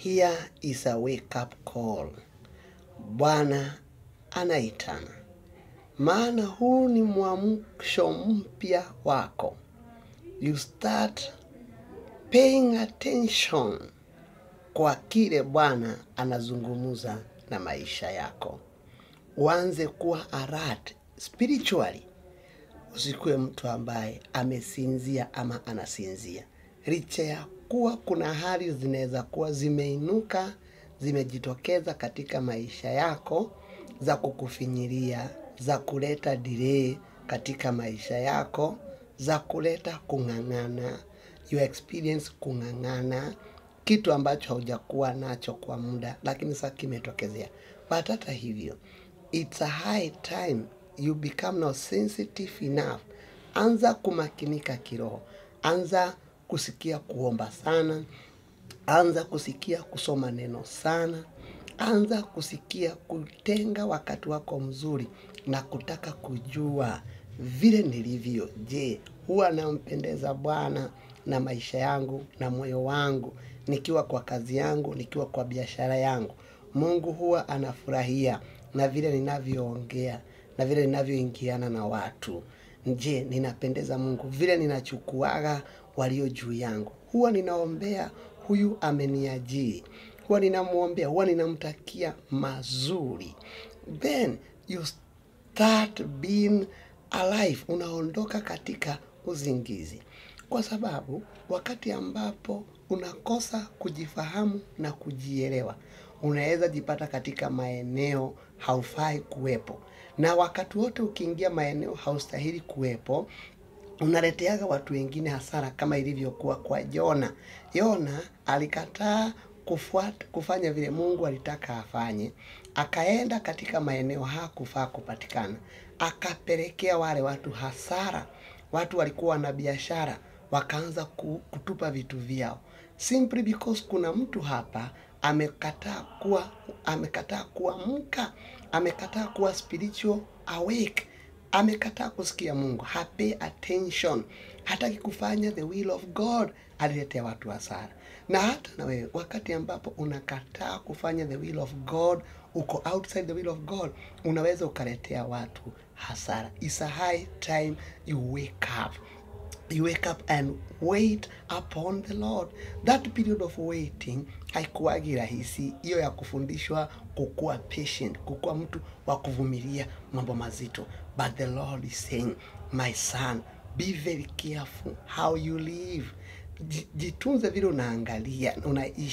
Here is a wake-up call. Bwana anaitana. Maana huu ni mwamsho mpya wako. You start paying attention kwa kile Bwana anazungumuza na maisha yako. Uanze kuwa alert spiritually. Usikuwe mtu ambaye amesinzia ama anasinzia. Licha ya kuwa kuna hali zinaweza kuwa zimeinuka, zimejitokeza katika maisha yako, za kukufinyilia, za kuleta delay katika maisha yako, za kuleta kung'ang'ana, you experience kung'ang'ana, kitu ambacho haujakuwa nacho kwa muda, lakini sasa kimetokezea. But hata hivyo, it's a high time you become now sensitive enough. Anza kumakinika kiroho. Anza kusikia kuomba sana. Anza kusikia kusoma neno sana. Anza kusikia kutenga wakati wako mzuri na kutaka kujua vile nilivyo. Je, huwa nampendeza Bwana na maisha yangu na moyo wangu, nikiwa kwa kazi yangu, nikiwa kwa biashara yangu. Mungu huwa anafurahia na vile ninavyoongea na vile ninavyoingiana na watu. Je, ninapendeza Mungu vile ninachukuaga walio juu yangu? Huwa ninaombea huyu ameniajiri. Huwa ninamuombea, huwa ninamtakia mazuri. Then you start being alive. Unaondoka katika uzingizi. Kwa sababu wakati ambapo unakosa kujifahamu na kujielewa, unaweza jipata katika maeneo haufai kuwepo. Na wakati wote ukiingia maeneo haustahili kuwepo, unaleteaga watu wengine hasara, kama ilivyokuwa kwa Yona. Yona alikataa kufanya vile Mungu alitaka afanye. Akaenda katika maeneo hakufaa kupatikana. Akapelekea wale watu hasara. Watu walikuwa na biashara, wakaanza kutupa vitu vyao. Simply because kuna mtu hapa amekataa kuamka, amekataa kuwa spiritual awake, amekataa kusikia Mungu, pay attention, hataki kufanya the will of God, aliletea watu hasara. Na hata na wewe wakati ambapo unakataa kufanya the will of God, uko outside the will of God, unaweza ukaletea watu hasara. It's a high time you wake up. You wake up and wait upon the Lord. That period of waiting haikuwagi rahisi. Hiyo ya kufundishwa kukuwa patient, kukuwa mtu wa kuvumilia mambo mazito. But the Lord is saying, my son, be very careful how you live. Jitunze vile unaangalia, unaishi.